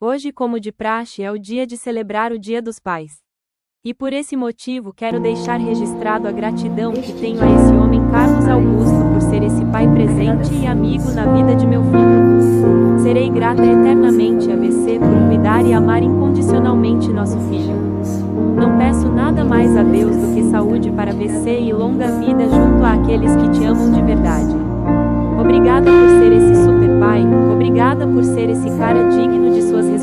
Hoje, como de praxe, é o dia de celebrar o Dia dos Pais. E por esse motivo quero deixar registrado a gratidão que tenho a esse homem Carlos Augusto por ser esse pai presente e amigo na vida de meu filho. Serei grata eternamente a você por cuidar e amar incondicionalmente nosso filho. Não peço nada mais a Deus do que saúde para você e longa vida junto àqueles que te amam de verdade. Obrigada por ser esse super pai, obrigada por ser esse cara digno de suas